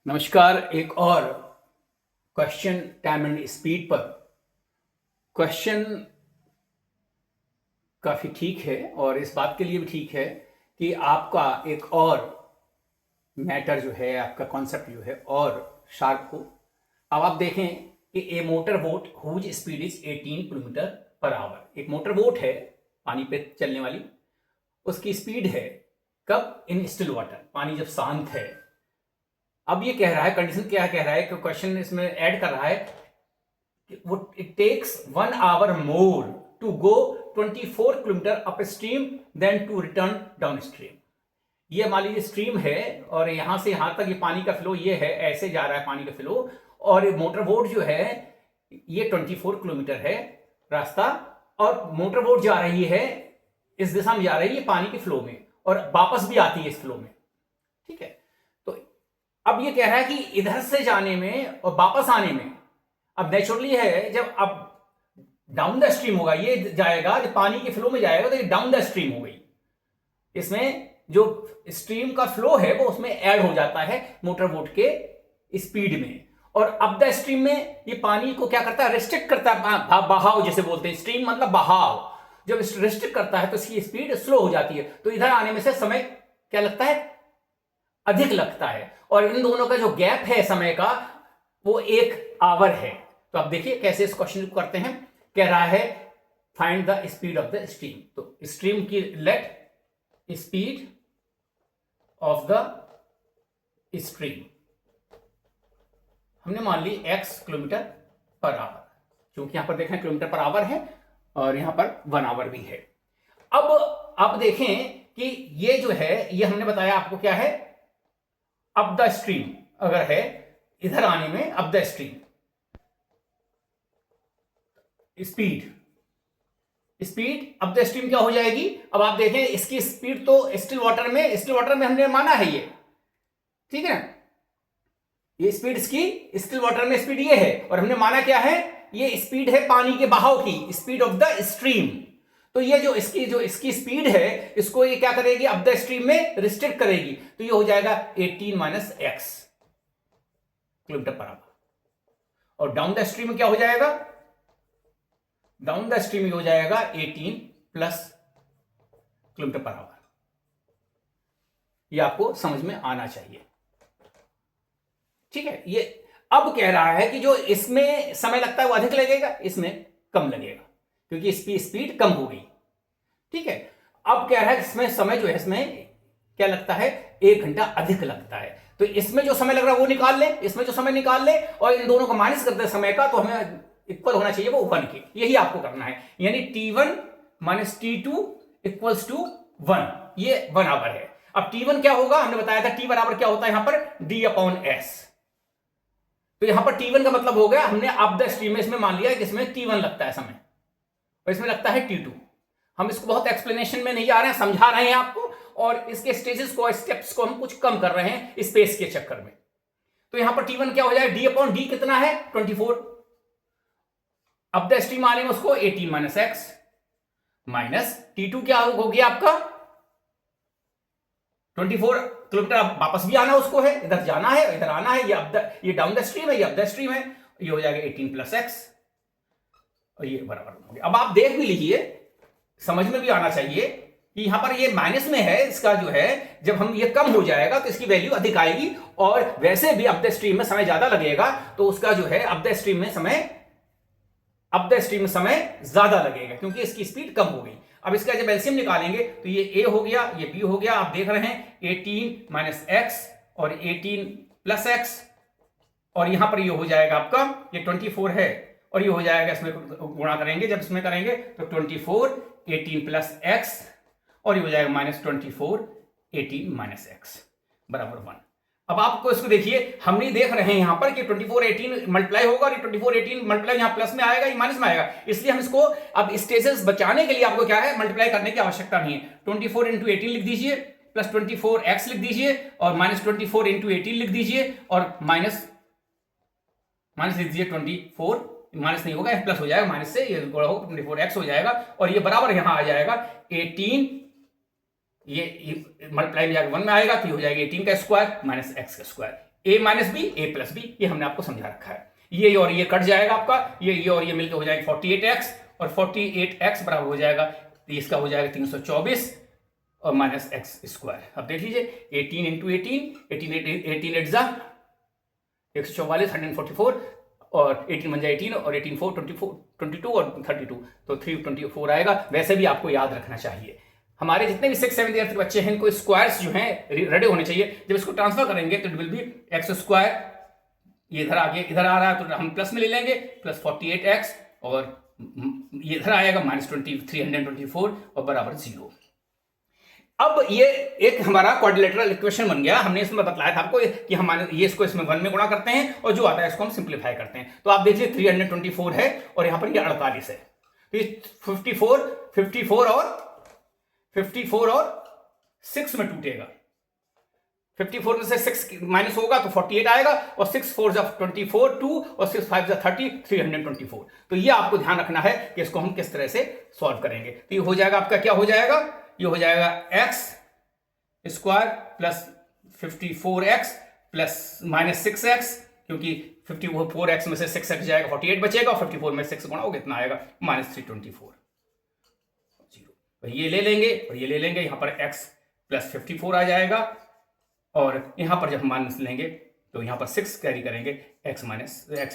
नमस्कार। एक और क्वेश्चन टाइम एंड स्पीड पर क्वेश्चन काफ़ी ठीक है और इस बात के लिए भी ठीक है कि आपका एक और मैटर जो है, आपका कॉन्सेप्ट जो है और शार्प हो। अब आप देखें कि a motor boat whose speed is 18 kilometer per hour. एक मोटर बोट है पानी पे चलने वाली, उसकी स्पीड है कब? इन स्टिल वाटर, पानी जब शांत है। अब ये कह रहा है, कंडीशन क्या कह रहा है कि क्वेश्चन इसमें ऐड कर रहा है कि वो it takes 1 hour more to go 24 kilometre upstream then to return downstream. ये मान लीजिए स्ट्रीम है और यहां से यहां तक ये पानी का फ्लो ये है, ऐसे जा रहा है पानी का फ्लो, और मोटर बोट जो है ये 24 किलोमीटर है रास्ता, और मोटर बोट जा रही है इस दिशा में, जा रही है पानी के फ्लो में और वापस भी आती है इस फ्लो में। ठीक है, तो अब ये कह रहा है कि इधर से जाने में और वापस आने में, अब नेचुरली है जब अब डाउन द स्ट्रीम होगा, ये जाएगा जब पानी के फ्लो में जाएगा तो ये डाउन द स्ट्रीम हो गई। इसमें जो स्ट्रीम का फ्लो है वो उसमें ऐड हो जाता है मोटर बोट के स्पीड में, और अप द स्ट्रीम में ये पानी को क्या करता है? रिस्ट्रिक्ट करता है, बहाव जिसे बोलते हैं। स्ट्रीम मतलब बहाव, जब रिस्ट्रिक्ट करता है तो इसकी स्पीड स्लो हो जाती है, तो इधर आने में से समय क्या लगता है? अधिक लगता है, और इन दोनों का जो गैप है समय का वो 1 आवर है। तो आप देखिए कैसे इस क्वेश्चन को करते हैं। कह रहा है find the speed of the stream. तो स्ट्रीम की let speed of the stream हमने मान ली x किलोमीटर पर आवर, क्योंकि यहां पर देखें किलोमीटर पर आवर है और यहां पर 1 आवर भी है। अब आप देखें कि ये जो है ये हमने बताया आपको क्या है? अप द स्ट्रीम अगर है इधर आने में, up the stream speed up the stream क्या हो जाएगी? अब आप देखें इसकी स्पीड तो स्टिल वाटर में हमने माना है ये, ठीक है ना? ये स्पीड इसकी स्टिल वाटर में स्पीड ये है, और हमने माना क्या है? ये स्पीड है पानी के बहाव की, स्पीड ऑफ द स्ट्रीम। तो ये जो इसकी स्पीड है, इसको ये क्या करेगी? अप द स्ट्रीम में रिस्ट्रिक्ट करेगी, तो ये हो जाएगा 18 minus x kilometre per our. और डाउन द स्ट्रीम में क्या हो जाएगा? डाउन द स्ट्रीम में हो जाएगा 18 प्लस किलोमीटर पर आवर। ये आपको समझ में आना चाहिए, ठीक है? ये अब कह रहा है कि जो इसमें समय लगता है वो अधिक लगेगा, इसमें कम लगेगा, क्योंकि इसकी स्पीड कम हो गई, ठीक है? अब कह रहा है इसमें समय जो है, इसमें क्या लगता है? 1 घंटा अधिक लगता है। तो इसमें जो समय लग रहा है वो निकाल ले, इसमें जो समय निकाल ले, और इन दोनों को माइनस करते हैं समय का, तो हमें इक्वल होना चाहिए वो 1 के। यही आपको करना है, यानी T1 minus T2 equals to 1। ये 1 आवर है। अब T1 क्या होगा? हमने बताया था T बराबर क्या होता है यहां पर? D/S। तो यहां पर T1 का मतलब हो गया, हमने अप द स्ट्रीम में इसमें मान लिया कि इसमें T1 लगता है समय और इसमें लगता है T2। हम इसको बहुत एक्सप्लेनेशन में नहीं जा रहे हैं, समझा रहे हैं आपको, और इसके स्टेजेस को, स्टेप्स को हम कुछ कम कर रहे हैं स्पेस के चक्कर में। तो यहां पर T1 क्या हो जाए? D/D कितना है? 24। अब द स्ट्रीम आने में उसको 18 माइनस एक्स, माइनस T2 क्या हो गया आपका? 24 किलोमीटर। वापस भी आना उसको है, इधर जाना है, इधर आना है। ये डाउन द स्ट्रीम है, ये अप द स्ट्रीम है। ये हो जाएगा 18 प्लस एक्स, और ये बराबर हो गया। अब आप देख भी लीजिए, समझ में भी आना चाहिए कि यहां पर ये माइनस में है, इसका जो है जब हम ये कम हो जाएगा तो इसकी वैल्यू अधिक आएगी, और वैसे भी अप द स्ट्रीम में समय ज्यादा लगेगा, तो उसका जो है अप द स्ट्रीम में समय ज्यादा लगेगा, क्योंकि इसकी स्पीड कम हो गई। अब इसका जब एलसीएम निकालेंगे तो ये a हो गया, ये b हो गया। आप देख रहे हैं 18 माइनस एक्स और 18 प्लस एक्स, और यहां पर ये हो जाएगा आपका, ये 24 है और ये हो जाएगा, इसमें गुणा करेंगे जब इसमें करेंगे तो 24 18 प्लस एक्स, और ये हो जाएगा माइनस 24 18 माइनस एक्स बराबर 1। अब आपको इसको देखिए, हम नहीं देख रहे हैं यहां पर कि 24 18 मल्टीप्लाई होगा, और 24 18 मल्टीप्लाई यहां प्लस में आएगा, ये माइनस में आएगा, इसलिए हम इसको अब स्टेजेस बचाने के लिए आपको क्या है? मल्टीप्लाई करने की आवश्यकता नहीं है। 24 इंटू 18 लिख दीजिए, प्लस 24x लिख दीजिए, और माइनस 24 इंटू 18 लिख दीजिए, और माइनस लिख दीजिए 24, माइनस नहीं होगा, प्लस हो जाएगा, माइनस से ये 24x हो जाएगा, और ये बराबर यहां आ जाएगा 18, ये मल्टीप्लाई में जाकर 1 में आएगा, तो हो जाएगा 18 का स्क्वायर माइनस एक्स का स्क्वायर। ए माइनस बी ए प्लस बी, ये हमने आपको समझा रखा है। ये और ये कट जाएगा आपका, ये और ये मिलकर हो जाएगा 48x, और 48x बराबर हो जाएगा, तो इसका हो जाएगा 324 और माइनस एक्स स्क्वायर। अब देख लीजिए 18 इंटू 18 एट जा 144, 144 और 18 बन जाए 18 और 18 4 24 22 और 32, तो 324 आएगा। वैसे भी आपको याद रखना चाहिए, हमारे जितने भी 6 7 ईयर के बच्चे हैं इनको स्क्वायर्स जो हैं रेडी होने चाहिए। जब इसको ट्रांसफर करेंगे तो it will be x square, ये इधर आगे इधर आ रहा है तो हम प्लस में ले लेंगे, प्लस 48x, और ये इधर आएगा माइनस 324 और बराबर 0। अब ये एक हमारा क्वाड्रिलेटरल इक्वेशन बन गया। हमने इसमें बतलाया था आपको कि हम ये इसको इसमें 1 में गुणा करते हैं और जो आता है इसको हम सिंप्लीफाई करते हैं। तो आप देखिए 324 है और यहां पर ये 48 है, तो ये 54 और 6 में टूटेगा। 54 में से 6 माइनस होगा तो 48 आएगा, और 6 4 जा 24 2 और 6 5 जा 30 324। तो ये आपको ध्यान रखना है कि इसको हम किस तरह से सॉल्व करेंगे। तो ये हो जाएगा आपका, क्या हो जाएगा, ये हो जाएगा x square plus 54x plus minus 6x, क्योंकि 54x में से 6x जाएगा 48 बचेगा, और 54 में 6 गुणा होगा, इतना आएगा माइनस 324 0। तो ये ले लेंगे और ये ले लेंगे, यहां पर x प्लस 54 आ जाएगा, और यहां पर जब माइनस लेंगे तो यहां पर 6 कैरी करेंगे, x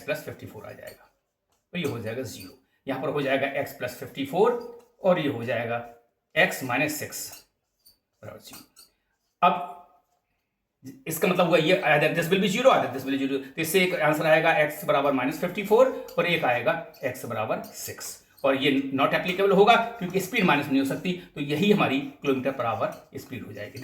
प्लस 54 आ जाएगा, तो ये हो जाएगा 0। यहां पर हो जाएगा x प्लस 54 और ये हो जाएगा x माइनस 6 बराबर 0। अब इसका मतलब हुआ ये either this will be 0 either this will be 0, तो इससे एक आंसर आएगा x बराबर माइनस 54 और एक आएगा x बराबर 6, और ये नॉट एप्लीकेबल होगा क्योंकि स्पीड माइनस नहीं हो सकती, तो यही हमारी किलोमीटर पर आवर स्पीड हो जाएगी।